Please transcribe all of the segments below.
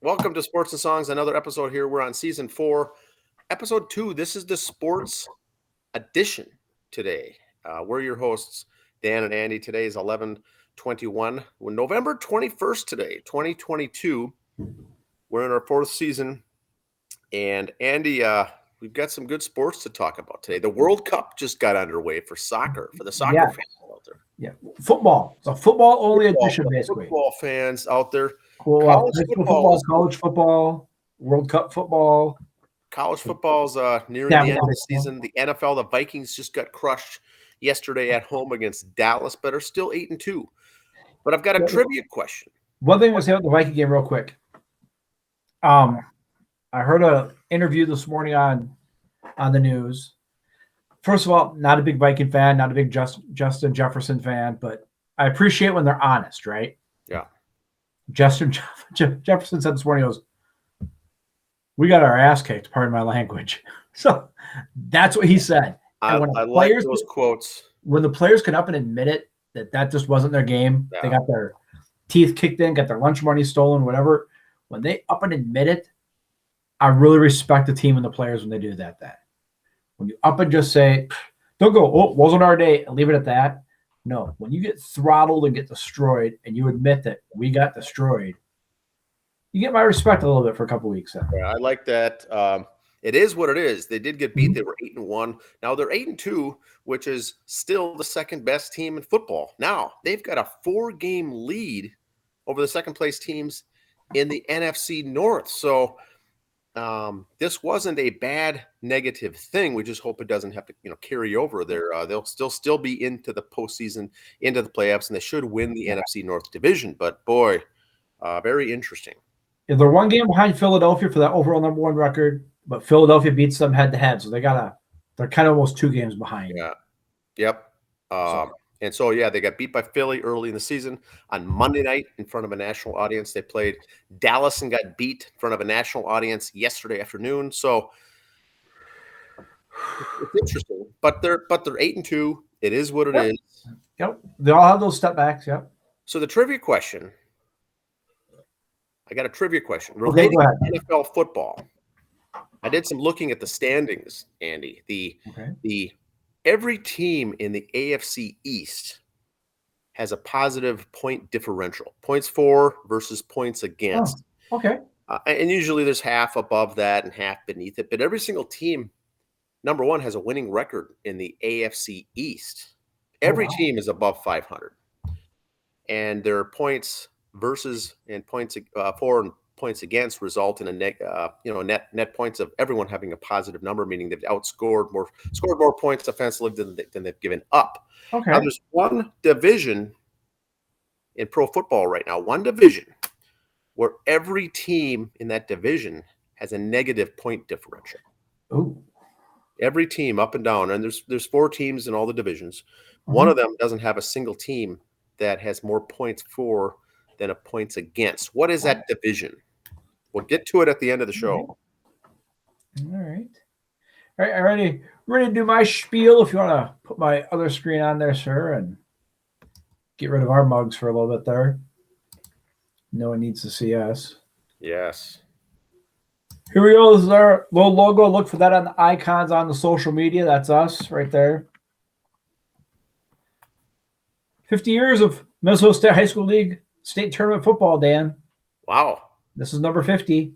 Welcome to Sports and Songs, another episode here. We're on season 4, episode 2. This is the sports edition today. We're your hosts, Dan and Andy. Today is 11/21. We're November 21st today, 2022. We're in our 4th season. And Andy, we've got some good sports to talk about today. The World Cup just got underway for soccer, for the soccer fans out there. Yeah, football. It's a football-only edition, basically. Football fans out there. College football, World Cup football. College football's nearing the end of the season. The NFL, the Vikings just got crushed yesterday at home against Dallas, but are still 8-2. But I've got a trivia question. One thing to say about the Viking game real quick. I heard an interview this morning on the news. First of all, not a big Viking fan, not a big Justin Jefferson fan, but I appreciate when they're honest, right? Yeah. Justin Jefferson said this morning, he goes, "We got our ass kicked, pardon my language." So that's what he said. I like those quotes. When the players can up and admit it, that just wasn't their game. Yeah. They got their teeth kicked in, got their lunch money stolen, whatever. When they up and admit it, I really respect the team and the players when they do that. When you up and just say, don't go, "Oh, wasn't our day," and leave it at that. No, when you get throttled and get destroyed and you admit that we got destroyed, you get my respect a little bit for a couple of weeks. Yeah, I like that. It is what it is. They did get beat. They were 8-1. Now they're 8-2, which is still the second best team in football. Now they've got a 4-game lead over the second place teams in the NFC North. So this wasn't a bad negative thing. We just hope it doesn't have to, carry over there. They'll still be into the postseason, into the playoffs, and they should win the NFC North division. But boy, very interesting. Yeah, they're 1 game behind Philadelphia for that overall number 1 record, but Philadelphia beats them head to head, so they're kind of almost 2 games behind. Yeah. Yep. And so, they got beat by Philly early in the season on Monday night in front of a national audience. They played Dallas and got beat in front of a national audience yesterday afternoon. So it's interesting, but they're 8-2. It is what it is. Yep. They all have those step backs. Yep. So the trivia question. I got a trivia question relating to NFL football. I did some looking at the standings, Andy. Every team in the AFC East has a positive point differential. Points for versus points against. Oh, okay. And usually there's half above that and half beneath it. But every single team, number 1, has a winning record in the AFC East. Every team is above 500. And their points versus and points for and points against result in a net points of everyone having a positive number, meaning they've scored more points offensively than they've given up. Okay. Now there's one division in pro football right now, one division where every team in that division has a negative point differential. Ooh. Every team up and down, and there's 4 teams in all the divisions. Mm-hmm. One of them doesn't have a single team that has more points for than a points against. What is that division? We'll get to it at the end of the show. All right. I'm ready to do my spiel. If you want to put my other screen on there, sir, and get rid of our mugs for a little bit there. No one needs to see us. Yes. Here we go. This is our little logo. Look for that on the icons on the social media. That's us right there. 50 years of Minnesota State High School League State Tournament football, Dan. Wow. This is number 50.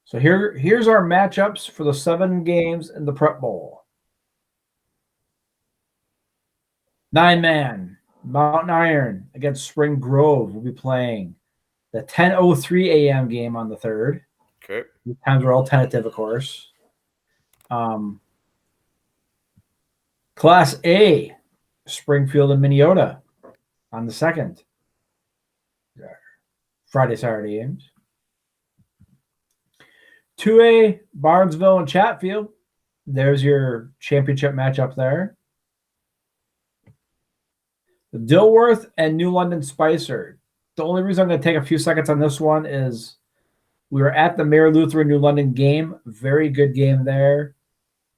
So here's our matchups for the 7 games in the Prep Bowl. 9-man, Mountain Iron against Spring Grove will be playing the 10:03 a.m. game on the 3rd. Okay. These times are all tentative, of course. Class A, Springfield and Minneota on the 2nd. Friday, Saturday games. 2A, Barnesville and Chatfield. There's your championship matchup there. The Dilworth and New London Spicer. The only reason I'm going to take a few seconds on this one is we were at the Mary Lutheran New London game. Very good game there.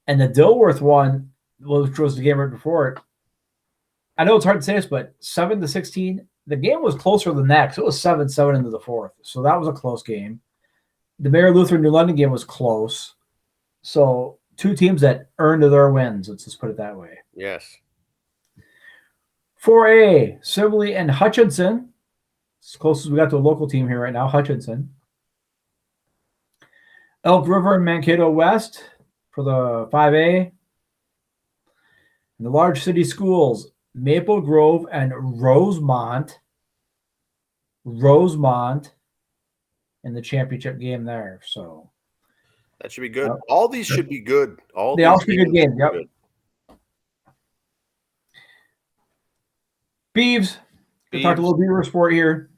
And the Dilworth one, which was the game right before it, I know it's hard to say this, but 7-16 the game was closer than that because it was 7-7 into the fourth. So that was a close game. The Mary Lutheran New London game was close. So two teams that earned their wins. Let's just put it that way. Yes. 4A, Sibley and Hutchinson. As close as we got to a local team here right now, Hutchinson. Elk River and Mankato West for the 5A. And the large city schools, Maple Grove and Rosemont. Rosemont in the championship game there. So that should be good. All these should be good. They all should be good games. Yep. Good. Beavs. We talked a little Beaver sport here.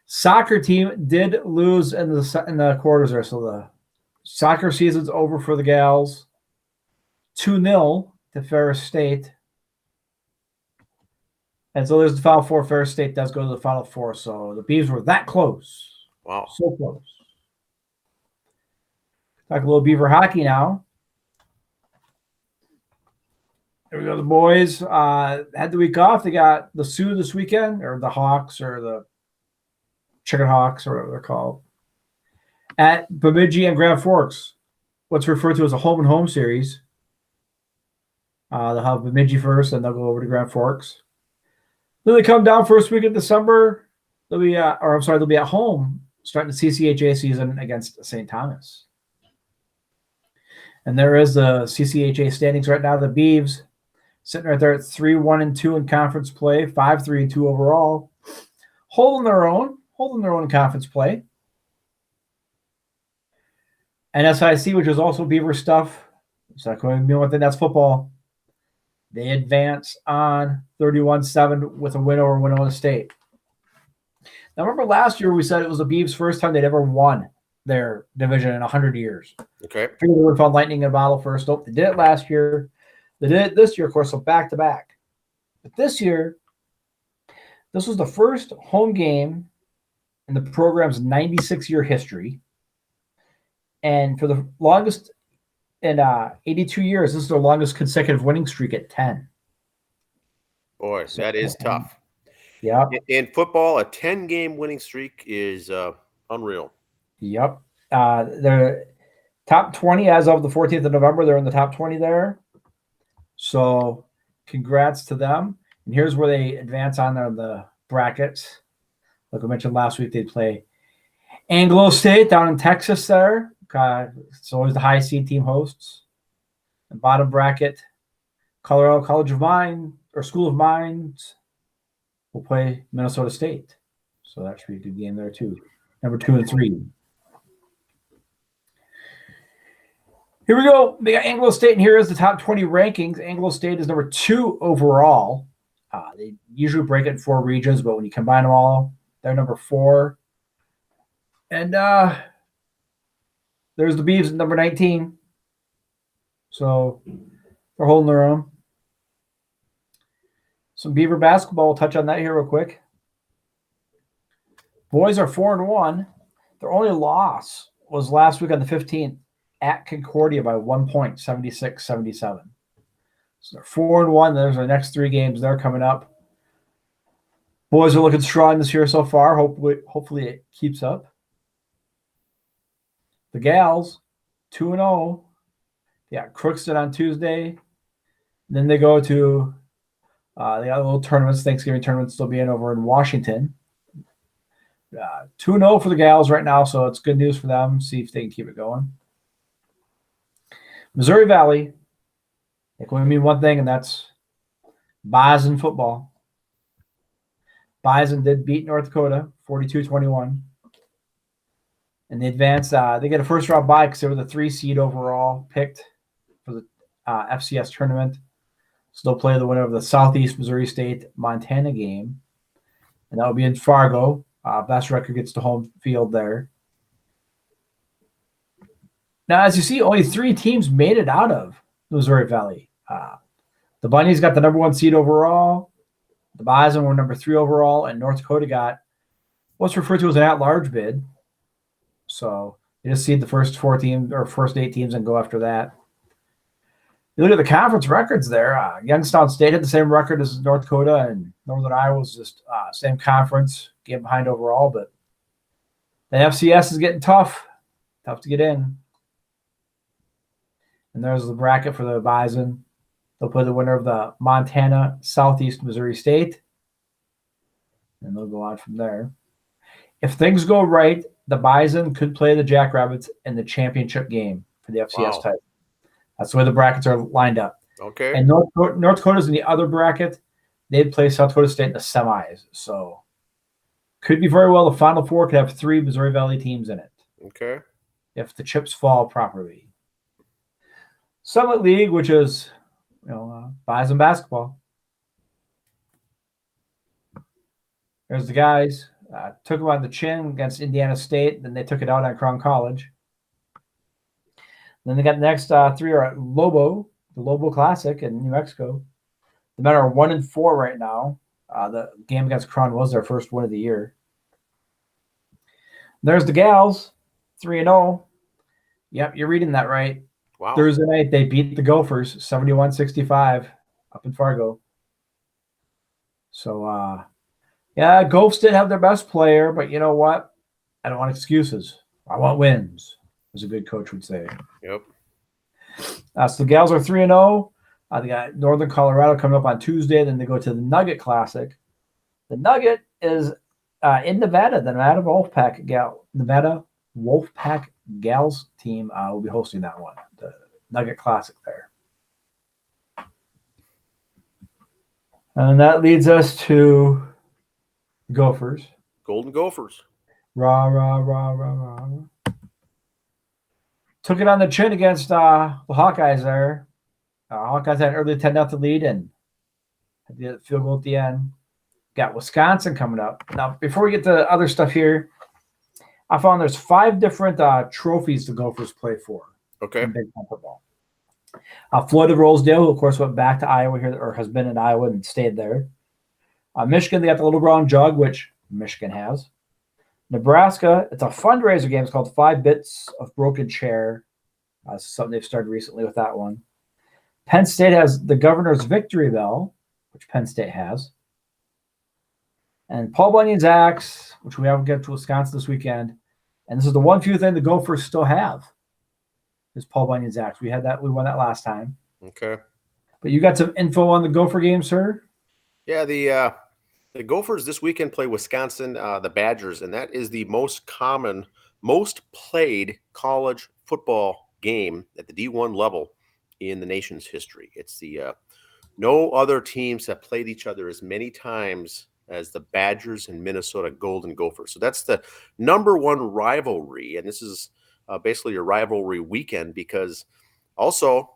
Soccer team did lose in the quarters there, so the soccer season's over for the gals. 2-0 to Ferris State. And so there's the Final Four. Ferris State does go to the Final Four, so the Beavs were that close. Wow. So close. Talk a little Beaver hockey now. There we go. The boys had the week off. They got the Sioux this weekend, or the Hawks, or the Chicken Hawks, or whatever they're called, at Bemidji and Grand Forks. What's referred to as a home-and-home series. They'll have Bemidji first, and they'll go over to Grand Forks. Then they come down first week of December. They'll be they'll be at home starting the CCHA season against St. Thomas. And there is the CCHA standings right now. The Beavs sitting right there at 3-1-2 in conference play, 5-3-2 overall, holding their own in conference play. And SIC, which is also Beaver stuff, it's not going to be one thing, that's football. They advance on 31-7 with a win over Winona State. Now, remember last year we said it was the Beavs' first time they'd ever won their division in 100 years. Okay. Figured they would have found lightning in a bottle first. Nope, they did it last year. They did it this year, of course, so back-to-back. But this year, this was the first home game in the program's 96-year history. And for the longest in 82 years, this is their longest consecutive winning streak at 10. Boy, that is tough. Yeah. In football, a 10-game winning streak is unreal. Yep. They're top 20 as of the 14th of November. They're in the top 20 there. So congrats to them. And here's where they advance on the brackets. Like I mentioned last week, they'd play Anglo State down in Texas there. It's always the high seed team hosts. And bottom bracket, Colorado College of Mines or School of Mines will play Minnesota State. So that should be a good game there too. Number 2 and 3. Here we go. They got Anglo State, and here is the top 20 rankings. Anglo State is number 2 overall. They usually break it in 4 regions, but when you combine them all, they're number 4. And there's the Beavs at number 19. So they're holding their own. Some Beaver basketball. We'll touch on that here real quick. Boys are 4-1. Their only loss was last week on the 15th at Concordia by 1 point, 76-77. So they're 4-1. There's their next 3 games. They're coming up. Boys are looking strong this year so far. Hopefully it keeps up. The gals, 2-0. Yeah, Crookston on Tuesday. Then they go to they got little tournaments, Thanksgiving tournaments still being over in Washington. 2-0 for the gals right now, so it's good news for them. See if they can keep it going. Missouri Valley, they can only mean one thing, and that's Bison football. Bison did beat North Dakota 42-21. And they advanced. They get a first-round bye because they were the 3 seed overall picked for the FCS tournament. So they'll play the winner of the Southeast Missouri State-Montana game. And that will be in Fargo. Best record gets to home field there. Now, as you see, only 3 teams made it out of Missouri Valley. The Bunnies got the number 1 seed overall. The Bison were number 3 overall. And North Dakota got what's referred to as an at-large bid. So they just seed the first 4 teams or first 8 teams and go after that. You look at the conference records there. Youngstown State had the same record as North Dakota, and Northern Iowa was just same conference, game behind overall. But the FCS is getting tough to get in. And there's the bracket for the Bison. They'll play the winner of the Montana Southeast Missouri State, and they'll go on from there. If things go right, the Bison could play the Jackrabbits in the championship game for the FCS title. That's the way the brackets are lined up. Okay. And North Dakota's in the other bracket. They'd play South Dakota State in the semis. So could be very well the Final Four could have 3 Missouri Valley teams in it. Okay. If the chips fall properly. Summit League, which is, Bison basketball. There's the guys. Took them on the chin against Indiana State. Then they took it out on Crown College. Then they got the next 3 are at Lobo, the Lobo Classic in New Mexico. The men are 1-4 right now. The game against Crown was their first win of the year. There's the gals, 3-0. Yep, you're reading that right. Wow. Thursday night, they beat the Gophers 71-65 up in Fargo. So, Gophs did have their best player, but you know what? I don't want excuses. I want wins, as a good coach would say. Yep. So the gals are 3-0. They got Northern Colorado coming up on Tuesday. Then they go to the Nugget Classic. The Nugget is in Nevada. The Nevada Wolfpack Gals team will be hosting that one. The Nugget Classic there. And that leads us to Gophers. Golden Gophers. Rah, rah, rah, rah, rah. Took it on the chin against the Hawkeyes there. Hawkeyes had an early 10-0 lead and had the field goal at the end. Got Wisconsin coming up. Now, before we get to other stuff here, I found there's 5 different trophies the Gophers play for. Okay. In Big Ten football. Floyd of Rosedale, who of course went back to Iowa here, or has been in Iowa and stayed there. Michigan, they got the Little Brown Jug, which Michigan has. Nebraska, it's a fundraiser game. It's called 5 Bits of Broken Chair. Something they've started recently with that one. Penn State has the Governor's Victory Bell, which Penn State has. And Paul Bunyan's Axe, which we haven't got to Wisconsin this weekend. And this is the one few thing the Gophers still have, is Paul Bunyan's Axe. We won that last time. Okay. But you got some info on the Gopher game, sir? Yeah, the Gophers this weekend play Wisconsin, the Badgers, and that is the most played college football game at the D1 level in the nation's history. It's no other teams have played each other as many times as the Badgers and Minnesota Golden Gophers. So that's the number one rivalry, and this is basically a rivalry weekend because also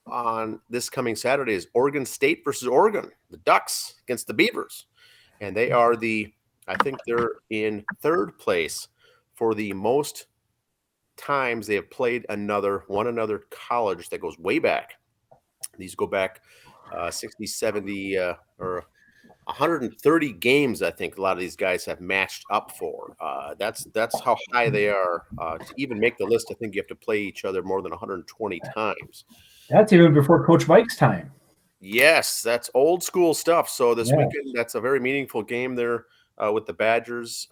on this coming Saturday is Oregon State versus Oregon, the Ducks against the Beavers. And they are I think they're in 3rd place for the most times they have played one another college that goes way back. These go back 60, 70, or 130 games, I think a lot of these guys have matched up for. That's how high they are. To even make the list, I think you have to play each other more than 120 times. That's even before Coach Mike's time. Yes, that's old school stuff. So this weekend, that's a very meaningful game there with the Badgers,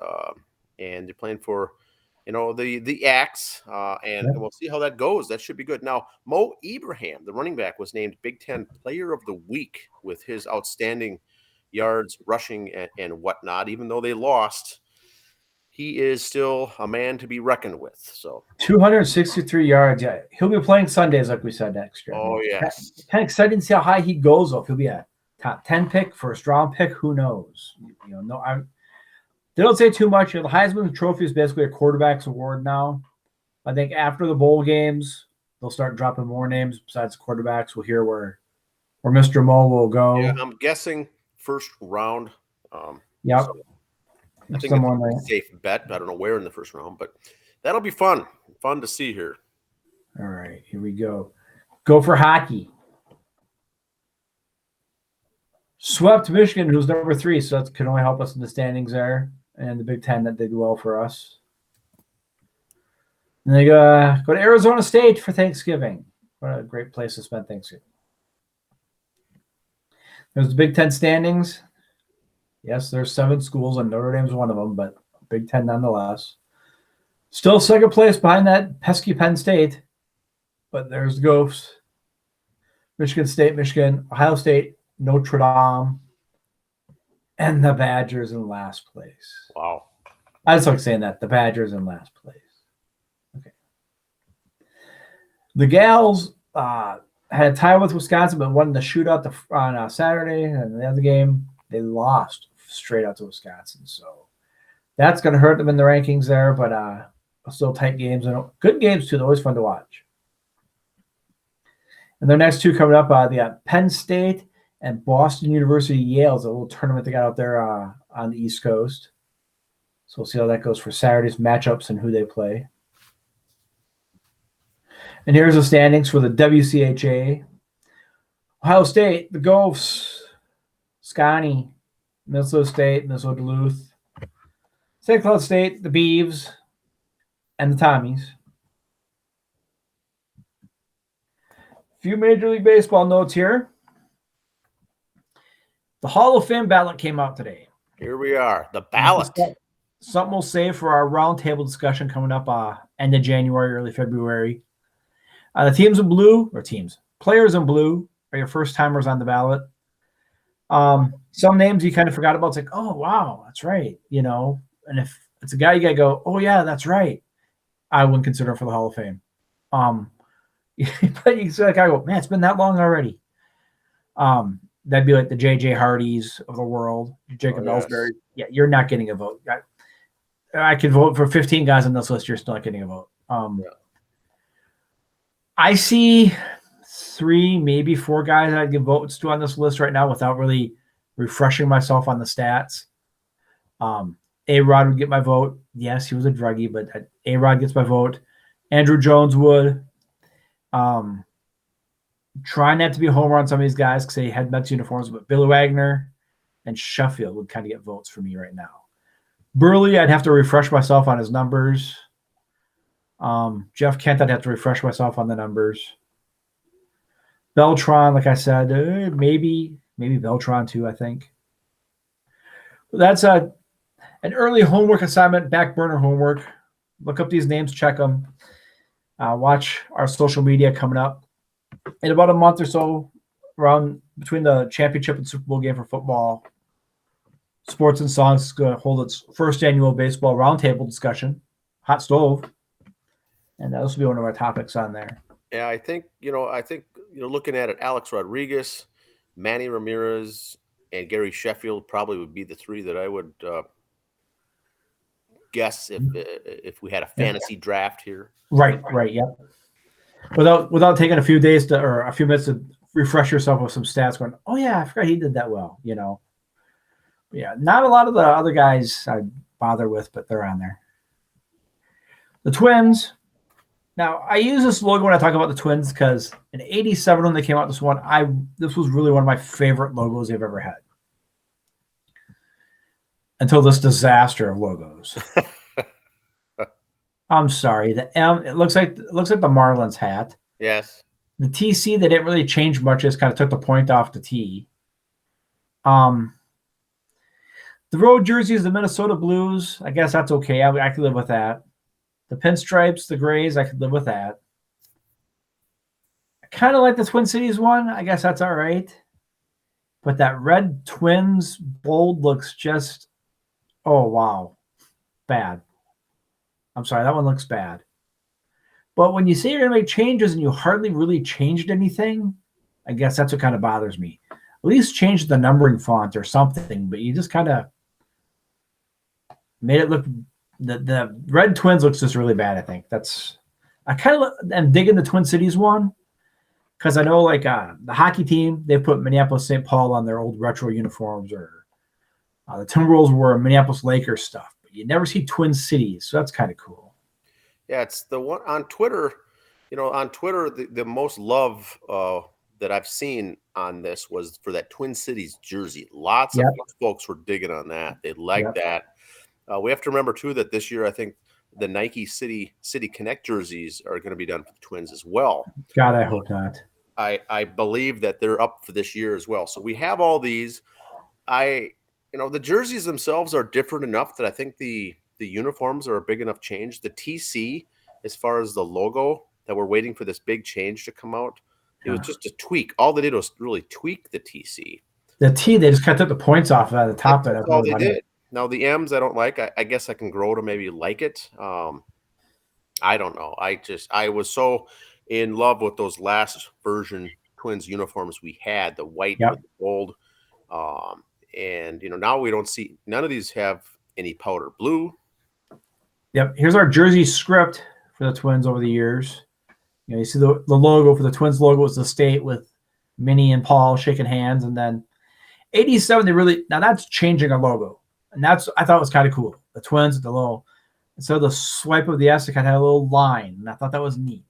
and they're playing for, the Axe, and we'll see how that goes. That should be good. Now, Mo Ibrahim, the running back, was named Big Ten Player of the Week with his outstanding yards, rushing, and whatnot. Even though they lost, he is still a man to be reckoned with. So 263 yards. Yeah, he'll be playing Sundays, like we said, next year. Oh, yes. Kind of excited to see how high he goes, though. If he'll be a top 10 pick, first round pick, who knows? They don't say too much. The Heisman Trophy is basically a quarterback's award now. I think after the bowl games, they'll start dropping more names besides quarterbacks. We'll hear where Mr. Mo will go. Yeah, I'm guessing first round. Yep. So I think it's a safe bet. I don't know where in the first round, but that'll be fun. Fun to see here. All right, here we go. Go for hockey. Swept Michigan, who's number 3, so that can only help us in the standings there. And the Big Ten that did well for us. And they go to Arizona State for Thanksgiving. What a great place to spend Thanksgiving. There's the Big Ten standings. Yes, there's 7 schools, and Notre Dame's one of them, but Big Ten nonetheless. Still second place behind that pesky Penn State, but there's the Gophers. Michigan State, Michigan, Ohio State, Notre Dame, and the Badgers in last place. Wow. I just like saying that. The Badgers in last place. Okay. The Gals had a tie with Wisconsin, but won the shootout on Saturday, and the other game, they lost straight out to Wisconsin. So that's going to hurt them in the rankings there, but still tight games. And good games, too. They're always fun to watch. And their next 2 coming up, they got Penn State and Boston University Yale's a little tournament they got out there on the East Coast. So we'll see how that goes for Saturday's matchups and who they play. And here's the standings for the WCHA. Ohio State, the Gophers, Scotty, Minnesota State, Minnesota Duluth, St. Cloud State, the Beavs, and the Tommies. A few Major League Baseball notes here. The Hall of Fame ballot came out today. Here we are, the ballot. Something we'll save for our roundtable discussion coming up end of January, early February. The players in blue are your first timers on the ballot. Some names you kind of forgot about. It's like, oh, wow, that's right. And if it's a guy, you got to go, oh, yeah, that's right. I wouldn't consider him for the Hall of Fame. But you kind of go, man, it's been that long already. That'd be like the J.J. Hardys of the world, Jacob Ellsbury. Yeah, you're not getting a vote. I could vote for 15 guys on this list. You're still not getting a vote. I see 3, maybe 4 guys I'd give votes to on this list right now without really refreshing myself on the stats. A-Rod would get my vote. Yes, he was a druggie, but A-Rod gets my vote. Andrew Jones would. Try not to be a homer on some of these guys because they had Mets uniforms, but Billy Wagner and Sheffield would kind of get votes for me right now. Burley, I'd have to refresh myself on his numbers. Jeff Kent, I'd have to refresh myself on the numbers. Beltran, like I said, maybe Beltran too, I think. That's an early homework assignment, back burner homework. Look up these names, check them. Watch our social media coming up. In about a month or so, around between the championship and Super Bowl game for football, Sports and Songs is going to hold its first annual baseball roundtable discussion, hot stove, and this will be one of our topics on there. Yeah, I think looking at it, Alex Rodriguez, Manny Ramirez, and Gary Sheffield probably would be the 3 that I would guess if we had a fantasy draft here. Right, yeah. Without taking a few days or a few minutes to refresh yourself with some stats, going, oh yeah, I forgot he did that well. Yeah, not a lot of the other guys I bother with, but they're on there. The Twins. Now I use this logo when I talk about the Twins because in '87 when they came out this was really one of my favorite logos they've ever had. Until this disaster of logos. I'm sorry. The M, it looks like the Marlins hat. Yes. The TC, they didn't really change much. Just kind of took the point off the T. The road jerseys, the Minnesota Blues. I guess that's okay. I could live with that. The pinstripes, the grays, I could live with that. I kind of like the Twin Cities one. I guess that's all right. But that red Twins bold looks just, oh wow, bad. I'm sorry, that one looks bad. But when you say you're going to make changes and you hardly really changed anything, I guess that's what kind of bothers me. At least change the numbering font or something, but you just kind of made it look – the red Twins looks just really bad, I think. I kind of am digging the Twin Cities one because I know like the hockey team, they put Minneapolis St. Paul on their old retro uniforms, or the Timberwolves wore Minneapolis Lakers stuff. You never see Twin Cities, so that's kind of cool. Yeah, it's the one on Twitter. On Twitter, the most love that I've seen on this was for that Twin Cities jersey. Lots of folks were digging on that. They liked that. We have to remember, too, that this year I think the Nike City Connect jerseys are going to be done for the Twins as well. God, I hope not. I believe that they're up for this year as well. So we have all these. The jerseys themselves are different enough that I think the uniforms are a big enough change. The TC, as far as the logo, that we're waiting for this big change to come out, it was just a tweak. All they did was really tweak the TC. The T, they just cut the points off at the top. That's all they did. Now the M's I don't like. I guess I can grow to maybe like it. I don't know. I was so in love with those last version Twins uniforms we had, the white with the gold. And now we don't see, none of these have any powder blue. Yep. Here's our jersey script for the Twins over the years. You see the logo for the Twins logo is the state with Minnie and Paul shaking hands, and then 87 now that's changing our logo, and I thought was kind of cool. The Twins, the little, instead of the swipe of the S, it kind of had a little line, and I thought that was neat.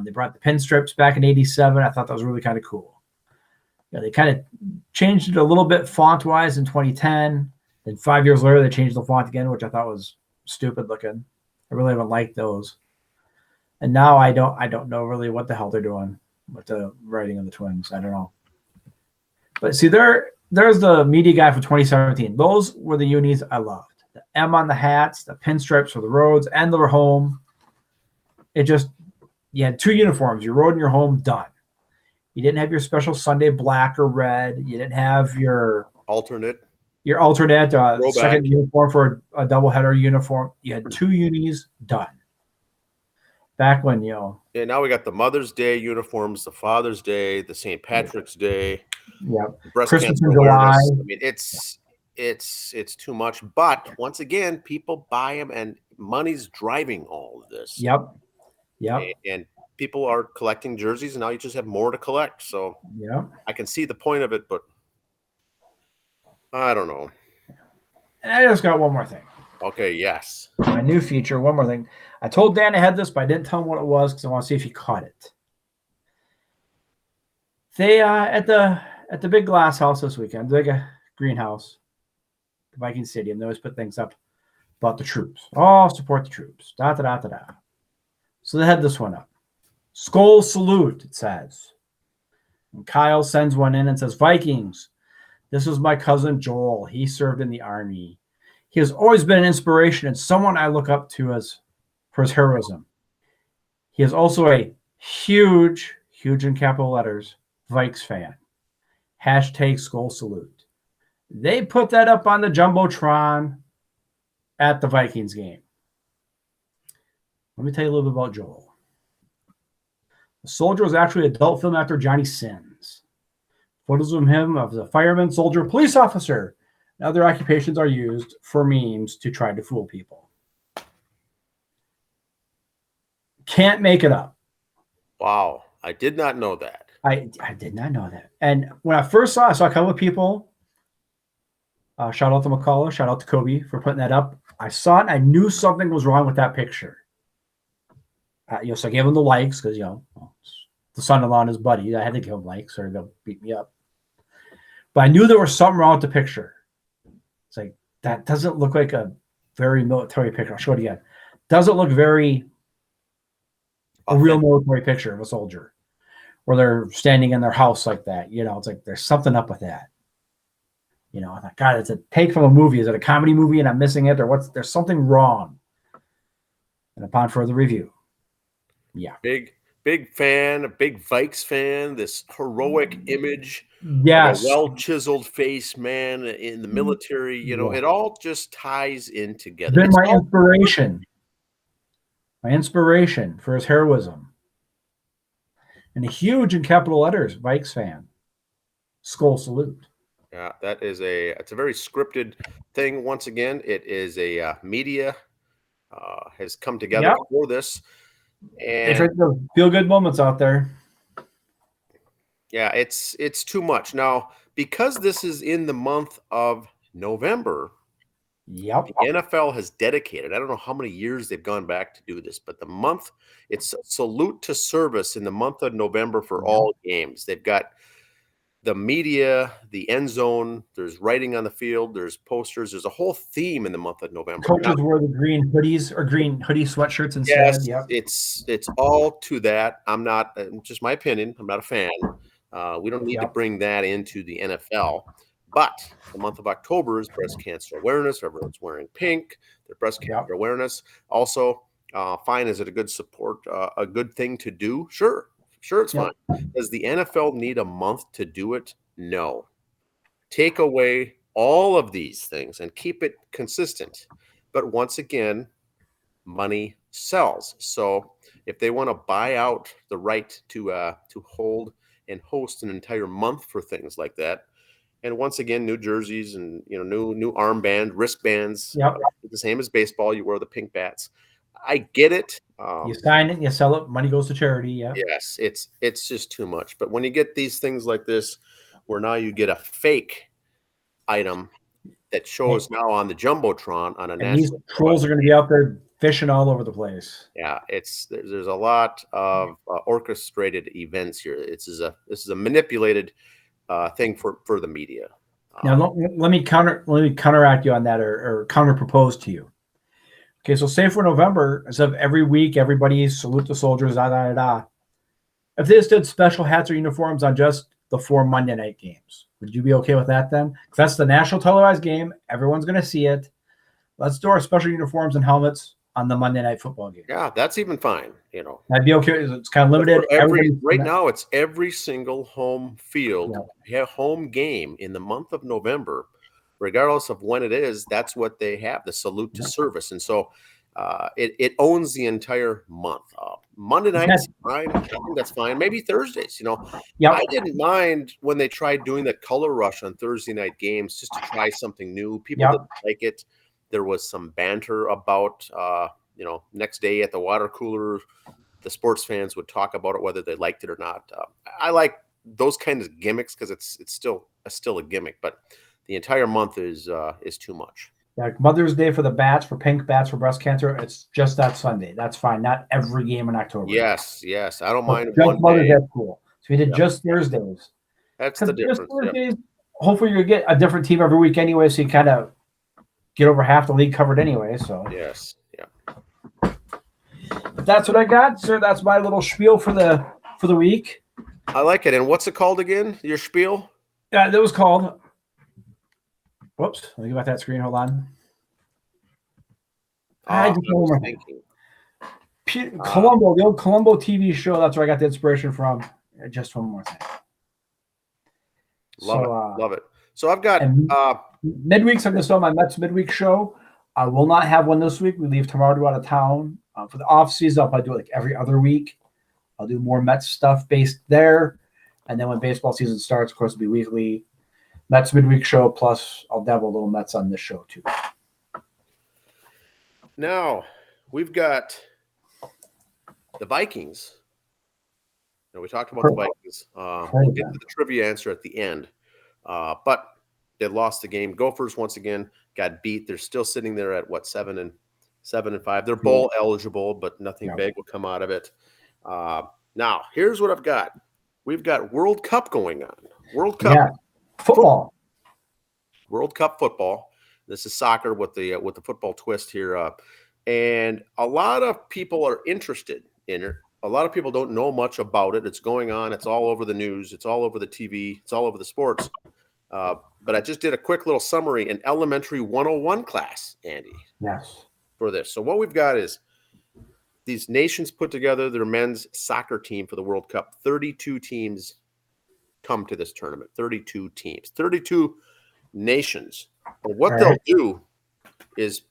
They brought the pinstrips back in 87. I thought that was really kind of cool. They kind of changed it a little bit font-wise in 2010. Then 5 years later, they changed the font again, which I thought was stupid looking. I really haven't liked those. And now I don't know really what the hell they're doing with the writing of the Twins. I don't know. But see, there's the media guy for 2017. Those were the unis I loved. The M on the hats, the pinstripes for the roads, and their home. You had two uniforms, your road and your home, done. You didn't have your special Sunday black or red. You didn't have your alternate second uniform for a doubleheader uniform. You had two unis done. Back when, Yeah, now we got the Mother's Day uniforms, the Father's Day, the St. Patrick's Day. Yep. Breast Christmas cancer in July. awareness. I mean, it's too much. But once again, people buy them, and money's driving all of this. Yep. And people are collecting jerseys, and now you just have more to collect. So I can see the point of it, but I don't know. And I just got one more thing. Okay, yes. My new feature, one more thing. I told Dan I had this, but I didn't tell him what it was because I want to see if he caught it. They at the big glass house this weekend, the big greenhouse, the Viking Stadium, they always put things up about the troops. Oh, support the troops. Da da da da da. So they had this one up. Skull salute, it says. And Kyle sends one in and says, Vikings, this is my cousin Joel. He served in the Army. He has always been an inspiration and someone I look up to for his heroism. He is also a huge in capital letters, Vikes fan. # skull salute. They put that up on the Jumbotron at the Vikings game. Let me tell you a little bit about Joel. The Soldier was actually an adult film after Johnny Sins. Photos of him as a fireman, soldier, police officer, and other occupations are used for memes to try to fool people. Can't make it up. Wow. I did not know that. I did not know that. And when I first saw it, I saw a couple of people. Shout out to McCullough. Shout out to Kobe for putting that up. I saw it and I knew something was wrong with that picture. So I gave him the likes because, the son-in-law and his buddy. I had to give him likes or they'll beat me up. But I knew there was something wrong with the picture. It's like, that doesn't look like a very military picture. I'll show it again. Doesn't look very a real military picture of a soldier where they're standing in their house like that. It's like there's something up with that. I thought, God, it's a take from a movie. Is it a comedy movie and I'm missing it? Or there's something wrong. And upon further review. Yeah. Big fan, a big Vikes fan, this heroic image. Yes. A well-chiseled face, man, in the military. It all just ties in together. Been my inspiration. My inspiration for his heroism. And a huge in capital letters, Vikes fan. Skull salute. Yeah, it's a very scripted thing. Once again, it is a media has come together for this. And it's the feel-good moments out there. Yeah, it's too much. Now, because this is in the month of November, the NFL has dedicated, I don't know how many years they've gone back to do this, but it's a salute to service in the month of November for all games. They've got the media, the end zone, there's writing on the field, there's posters, there's a whole theme in the month of November. Coaches wear the green hoodies or green hoodie sweatshirts instead. Yes, yep. it's all to that. I'm not, just my opinion, I'm not a fan. We don't need to bring that into the NFL. But the month of October is breast cancer awareness. Everyone's wearing pink. Their breast cancer awareness. Also, fine. Is it a good support, a good thing to do? Sure, it's fine. Does the NFL need a month to do it? No. Take away all of these things and keep it consistent. But once again, money sells. So if they want to buy out the right to hold and host an entire month for things like that, and once again, new jerseys and new armband, wristbands, the same as baseball. You wear the pink bats. I get it. You sign it, you sell it, money goes to charity. Yeah. Yes, it's just too much. But when you get these things like this, where now you get a fake item that shows now on the jumbotron on a national. These trolls are going to be out there fishing all over the place. Yeah, there's a lot of orchestrated events here. This is a manipulated thing for the media. Now let me counteract you on that, or counter propose to you. Okay, so say for November, instead of every week everybody salute the soldiers, if they just did special hats or uniforms on just the 4 Monday night games, would you be okay with that then? Because that's the national televised game. Everyone's going to see it. Let's do our special uniforms and helmets on the Monday night football game. Yeah, that's even fine. That'd be okay. It's kind of limited. Right now, it's every single home field, home game in the month of November, regardless of when it is. That's what they have, the salute to service. And so it owns the entire month. Monday nights, fine. I think that's fine. Maybe Thursdays. I didn't mind when they tried doing the color rush on Thursday night games just to try something new. People didn't like it. There was some banter about, next day at the water cooler, the sports fans would talk about it, whether they liked it or not. I like those kinds of gimmicks because it's still a gimmick, but the entire month is too much. Like Mother's Day for the bats, for pink bats for breast cancer, it's just that Sunday. That's fine. Not every game in October. Yes. I don't mind. Just Mother's Day, that's cool. So we did just Thursdays. That's the difference. Thursdays, hopefully you get a different team every week anyway, so you kind of get over half the league covered anyway. So yes, that's what I got, sir. That's my little spiel for the week. I like it. And what's it called again? Your spiel? Yeah, that was called. Whoops! Let me get back that screen. Hold on. I just was thinking. Columbo, the old Columbo TV show. That's where I got the inspiration from. Just one more thing. Love it. So I've got midweeks. I'm going to start my Mets midweek show. I will not have one this week. We leave tomorrow to go out of town. For the off season, I'll probably do it like every other week. I'll do more Mets stuff based there. And then when baseball season starts, of course, it'll be weekly Mets midweek show. Plus, I'll dabble a little Mets on this show too. Now, we've got the Vikings. We talked about the Vikings. We'll get to the trivia answer at the end. But they lost the game. Gophers, once again, got beat. They're still sitting there at, 7-5. They're bowl eligible, but nothing big will come out of it. Now, here's what I've got. We've got World Cup going on. World Cup. Football. World Cup football. This is soccer with the football twist here. And a lot of people are interested in it. A lot of people don't know much about it. It's going on. It's all over the news. It's all over the TV. It's all over the sports. But I just did a quick little summary in elementary 101 class, Andy. Yes. For this. So what we've got is these nations put together their men's soccer team for the World Cup. 32 teams come to this tournament. 32 teams. 32 nations. And what they'll do is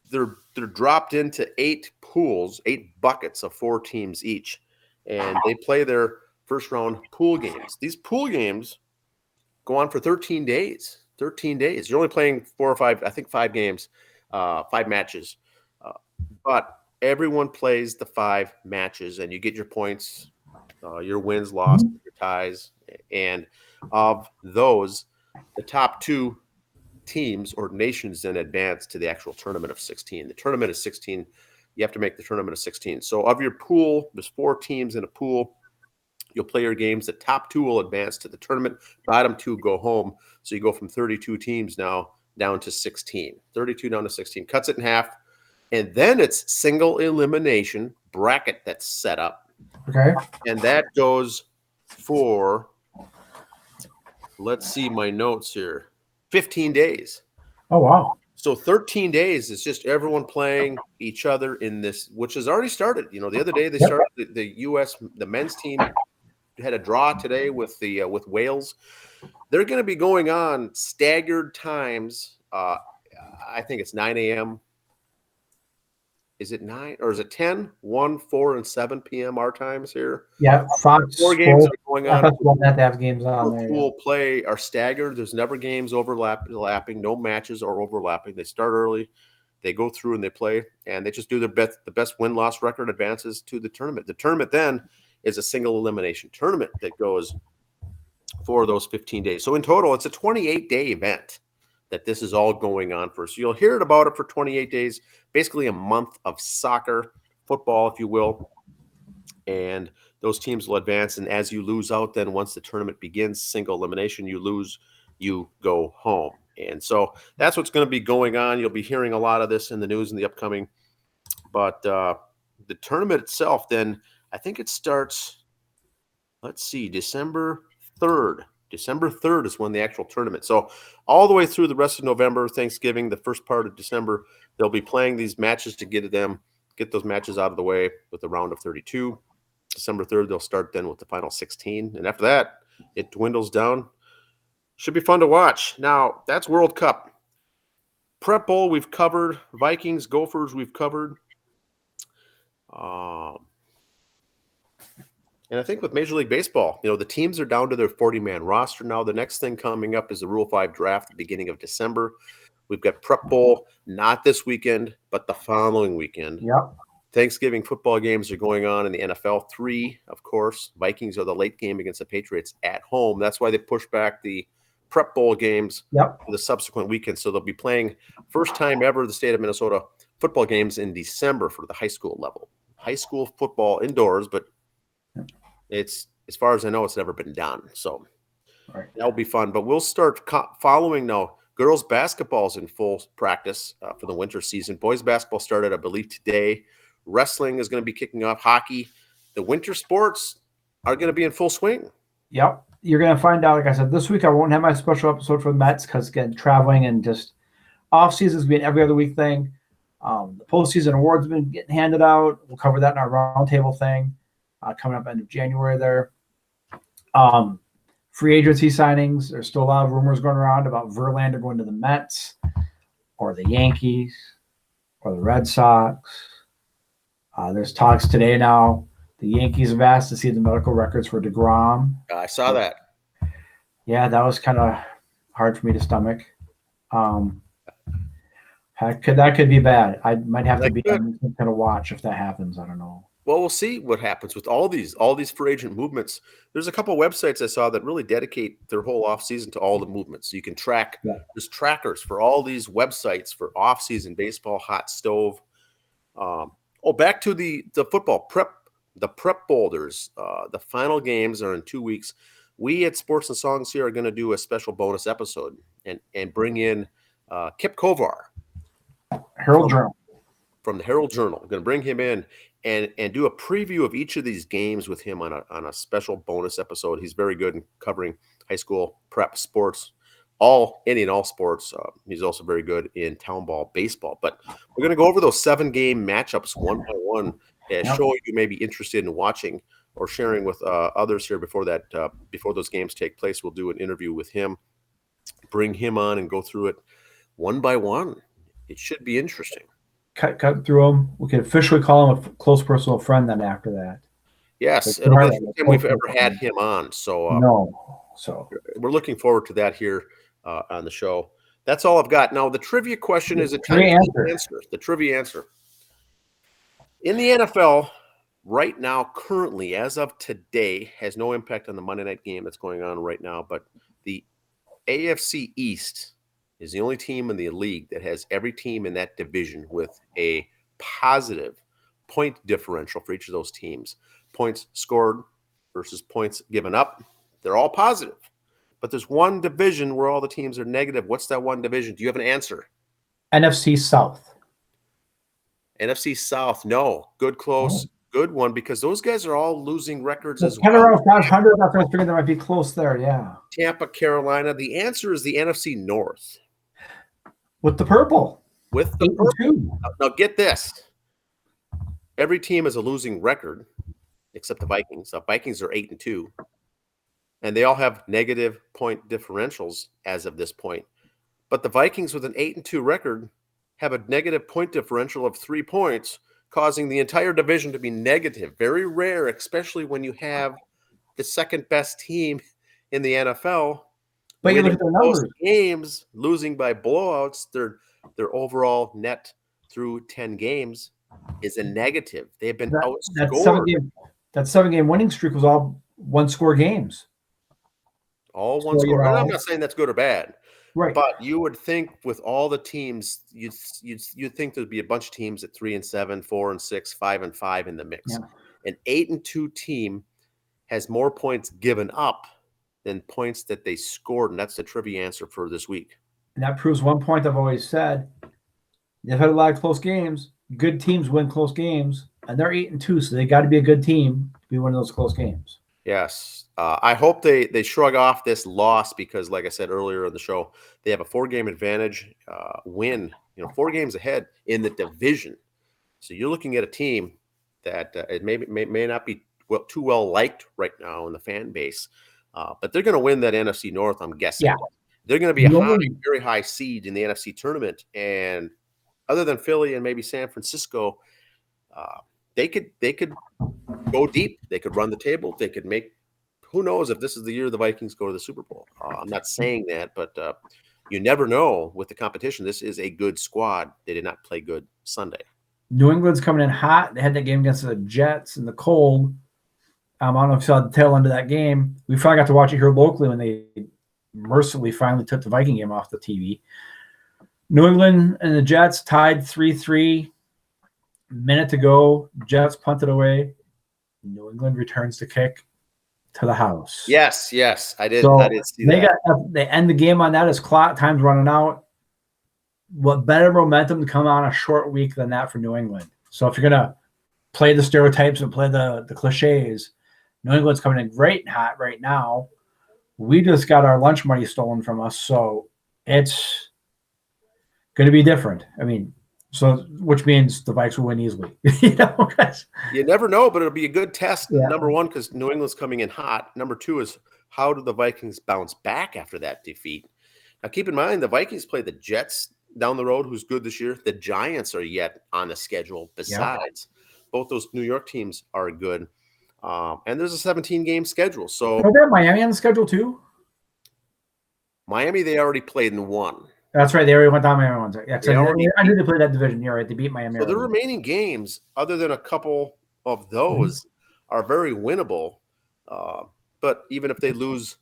they're dropped into 8 pools, 8 buckets of 4 teams each. And they play their first round pool games. These pool games go on for 13 days. 13 days. You're only playing 4 or 5, I think 5 games, 5 matches. But everyone plays the 5 matches, and you get your points, your wins, losses, your ties. And of those, the top 2 teams or nations then advance to the actual tournament of 16. The tournament is 16. You have to make the tournament of 16. So of your pool, there's 4 teams in a pool. You'll play your games. The top 2 will advance to the tournament. Bottom 2 go home. So you go from 32 teams now down to 16. 32 down to 16. Cuts it in half. And then it's single elimination bracket that's set up. Okay. And that goes for, let's see my notes here, 15 days. Oh, wow. So 13 days is just everyone playing each other in this, which has already started. You know, the other day they started the U.S. the men's team had a draw today with with Wales. They're going to be going on staggered times. I think it's 9 a.m. Is it 9 or is it 10, 1, 4, and 7 p.m. our times here? Yeah, Fox 4 games are going on. Have to have games on there. Pool play are staggered. There's never games overlapping, no matches are overlapping. They start early, they go through and they play, and they just do their best. The best win-loss record advances to the tournament. The tournament then is a single elimination tournament that goes for those 15 days. So in total, it's a 28-day event that this is all going on for. So you'll hear about it for 28 days, basically a month of soccer, football, if you will. And those teams will advance. And as you lose out, then once the tournament begins, single elimination, you lose, you go home. And so that's what's going to be going on. You'll be hearing a lot of this in the news in the upcoming. But the tournament itself, then I think it starts, let's see, December 3rd. December 3rd is when the actual tournament. So all the way through the rest of November, Thanksgiving, the first part of December, they'll be playing these matches to get those matches out of the way with the round of 32. December 3rd, they'll start then with the final 16. And after that, it dwindles down. Should be fun to watch. Now, that's World Cup. Prep Bowl, we've covered. Vikings, Gophers, we've covered. And I think with Major League Baseball, you know, the teams are down to their 40-man roster now. The next thing coming up is the Rule 5 draft at the beginning of December. We've got Prep Bowl, not this weekend, but the following weekend. Yep. Thanksgiving football games are going on in the NFL. 3, of course. Vikings are the late game against the Patriots at home. That's why they pushed back the Prep Bowl games for the subsequent weekend. So they'll be playing first time ever the state of Minnesota football games in December for the high school level. High school football indoors, but it's, as far as I know, it's never been done. So that'll be fun. But we'll start following now. Girls basketball is in full practice for the winter season. Boys basketball started, I believe, today. Wrestling is going to be kicking off. Hockey. The winter sports are going to be in full swing. Yep. You're going to find out, like I said, this week I won't have my special episode for the Mets because, again, traveling and just off-season is being every other week thing. The postseason awards have been getting handed out. We'll cover that in our roundtable thing coming up end of January there. Free agency signings. There's still a lot of rumors going around about Verlander going to the Mets or the Yankees or the Red Sox. There's talks today now. The Yankees have asked to see the medical records for DeGrom. I saw that. Yeah, that was kind of hard for me to stomach. That could be bad. I might have to be on to watch if that happens. I don't know. Well, we'll see what happens with all these free agent movements. There's a couple websites I saw that really dedicate their whole offseason to all the movements. So you can track. There's trackers for all these websites for offseason baseball, hot stove. Back to the football prep. The Prep Boulders. The final games are in 2 weeks. We at Sports and Songs here are going to do a special bonus episode and bring in Kip Kovar, Herald Journal, from the Herald Journal. I'm going to bring him in and do a preview of each of these games with him on a special bonus episode. He's very good in covering high school prep sports, any and all sports. He's also very good in town ball baseball. But we're going to go over those 7-game matchups one by one, show you may be interested in watching or sharing with others here before those games take place. We'll do an interview with him, bring him on, and go through it one by one. It should be interesting. Cut through them. We can officially call him a close personal friend then after that. Yes, it'll be the first time we've ever had him on. So we're looking forward to that here on the show. That's all I've got. Now, the trivia question is a time answer. The trivia answer. In the NFL, right now, currently, as of today, has no impact on the Monday night game that's going on right now, but the AFC East is the only team in the league that has every team in that division with a positive point differential for each of those teams. Points scored, versus points given up. They're all positive. But there's one division where all the teams are negative. What's that one division? Do you have an answer? NFC South. NFC South, no. Good, close, good one, because those guys are all losing records as well. well. 500, I figured they might be close there, yeah. Tampa, Carolina. The answer is the NFC North. With the purple. With the purple. Now get this. Every team has a losing record except the Vikings. The Vikings are 8-2. And they all have negative point differentials as of this point. But the Vikings with an 8-2 record have a negative point differential of 3 points, causing the entire division to be negative. Very rare, especially when you have the second best team in the NFL. But you look at their numbers. Games, losing by blowouts, their overall net through 10 games is a negative. They have been outscored. That 7-game winning streak was all one-score games. All one score. And I'm not saying that's good or bad. Right. But you would think with all the teams, you'd think there'd be a bunch of teams at 3-7, 4-6, 5-5 in the mix. Yeah. An 8-2 team has more points given up than points that they scored, and that's the trivia answer for this week. And that proves one point I've always said. They've had a lot of close games. Good teams win close games, and they're 8-2, so they got to be a good team to be one of those close games. Yes. I hope they shrug off this loss because, like I said earlier in the show, they have a 4-game advantage win, 4 games ahead in the division. So you're looking at a team that it may not be too well liked right now in the fan base, but they're going to win that NFC North, I'm guessing. Yeah. They're going to be a very high seed in the NFC tournament, and other than Philly and maybe San Francisco, they could go deep. They could run the table. They could make. Who knows if this is the year the Vikings go to the Super Bowl? I'm not saying that, but you never know with the competition. This is a good squad. They did not play good Sunday. New England's coming in hot. They had that game against the Jets in the cold. I don't know if you saw the tail end of that game. We finally got to watch it here locally when they mercifully finally took the Viking game off the TV. New England and the Jets tied 3-3. Minute to go. Jets punted away. New England returns the kick to the house. Yes, I did. So I did see that. They end the game on that as clock time's running out. What better momentum to come on a short week than that for New England? So if you're gonna play the stereotypes and play the cliches, New England's coming in great and hot right now. We just got our lunch money stolen from us, so it's going to be different. I mean, so which means the Vikes will win easily. You never know, but it'll be a good test. Yeah. Number one, because New England's coming in hot. Number two is how do the Vikings bounce back after that defeat? Now, keep in mind the Vikings play the Jets down the road, who's good this year. The Giants are yet on the schedule. Besides, both those New York teams are good. And there's a 17-game schedule. So are there Miami on the schedule too? Miami, they already played and won. That's right. They already went down Miami once. Yeah, I knew they played that division. You're right. They beat Miami. So the remaining games, other than a couple of those, are very winnable. But even if they lose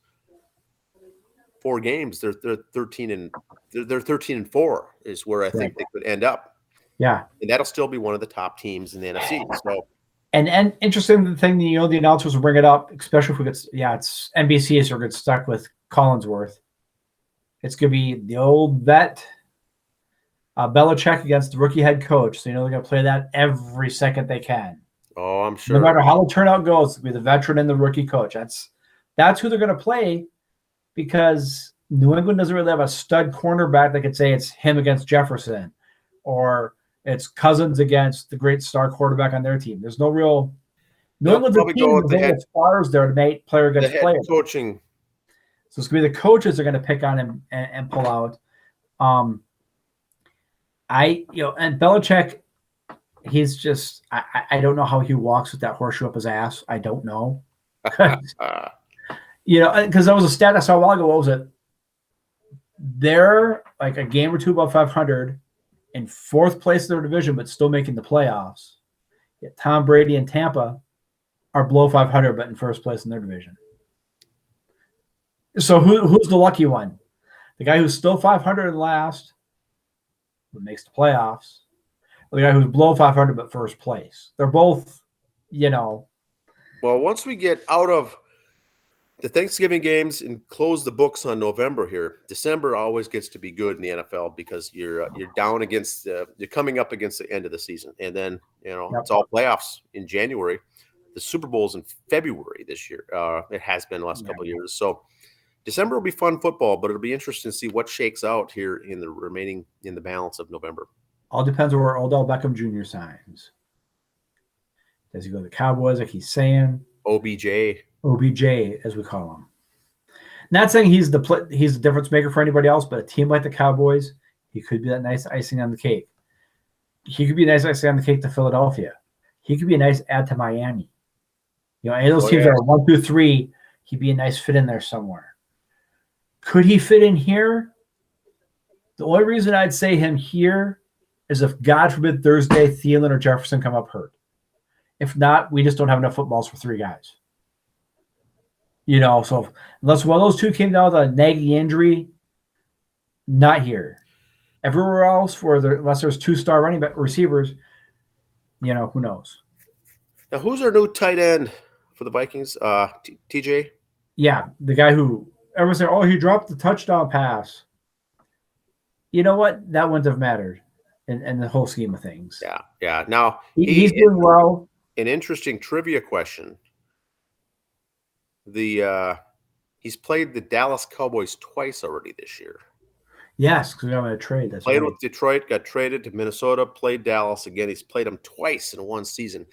4 games, they're 13-4 is where I think they could end up. Yeah, and that'll still be one of the top teams in the NFC. So. And interesting thing, the announcers will bring it up, especially if we get, it's NBC, so we're get stuck with Collinsworth. It's going to be the old vet, Belichick against the rookie head coach. So, they're going to play that every second they can. Oh, I'm sure. No matter how the turnout goes, it'll be the veteran and the rookie coach. That's who they're going to play because New England doesn't really have a stud cornerback that could say it's him against Jefferson or it's Cousins against the great star quarterback on their team. There's no real New England's a team with stars there to make player against player. Coaching. So it's going to be the coaches they're going to pick on him and pull out. And Belichick, he's just I don't know how he walks with that horseshoe up his ass. I don't know. Because there was a stat I saw a while ago. What was it? They're like a game or two above 500 in 4th place in their division, but still making the playoffs. Yet Tom Brady and Tampa are below 500, but in 1st place in their division. So who's the lucky one? The guy who's still 500 and last, but makes the playoffs, or the guy who's below 500 but 1st place? They're both, Well, once we get out of the Thanksgiving games and close the books on November here, December always gets to be good in the NFL because you're down against you're coming up against the end of the season, and then it's all playoffs in January. The Super Bowl's in February this year. It has been the last couple of years. So December will be fun football, but it'll be interesting to see what shakes out here in the balance of November. All depends on where Odell Beckham Jr. signs. Does he go to the Cowboys like he's saying? OBJ, as we call him. Not saying he's the difference maker for anybody else, but a team like the Cowboys, he could be that nice icing on the cake. He could be a nice icing on the cake to Philadelphia. He could be a nice add to Miami. Any of those teams are 1, 2, 3. He'd be a nice fit in there somewhere. Could he fit in here? The only reason I'd say him here is if, God forbid, Thursday, Thielen or Jefferson come up hurt. If not, we just don't have enough footballs for 3 guys. So unless one of those 2 came down with a nagging injury, not here. Everywhere else, unless there's 2-star running back receivers, who knows? Now, who's our new tight end for the Vikings? TJ? Yeah, the guy who everyone said, he dropped the touchdown pass. You know what? That wouldn't have mattered in the whole scheme of things. Yeah. Now, he's doing well. An interesting trivia question. He's played the Dallas Cowboys twice already this year. Yes, because we got him in a trade. That's played with Detroit, got traded to Minnesota, played Dallas again. He's played them twice in one season.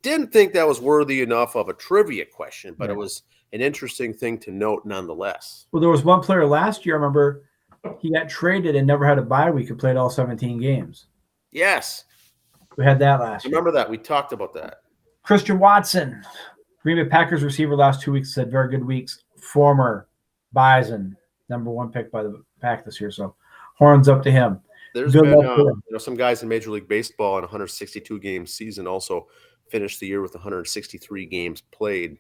Didn't think that was worthy enough of a trivia question, but it was an interesting thing to note nonetheless. Well, there was one player last year, I remember, he got traded and never had a bye week and played all 17 games. Yes. We had that last year. Remember that. We talked about that. Christian Watson, Green Bay Packers receiver last 2 weeks, said very good weeks. Former Bison, number 1 pick by the Pack this year. So horns up to him. There's been some guys in Major League Baseball in 162 game season also finished the year with 163 games played.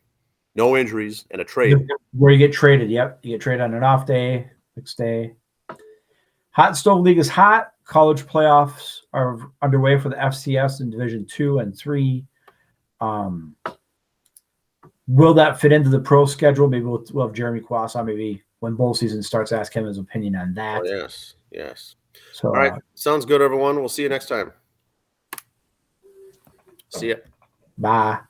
No injuries and a trade. Where you get traded. Yep. You get traded on an off day, next day. Hot and Stove League is hot. College playoffs are underway for the FCS in Division 2 and 3. Will that fit into the pro schedule? Maybe we'll have Jeremy Quass on. Maybe when bowl season starts, ask him his opinion on that. Oh, yes. So, all right. Sounds good, everyone. We'll see you next time. See ya. Bye.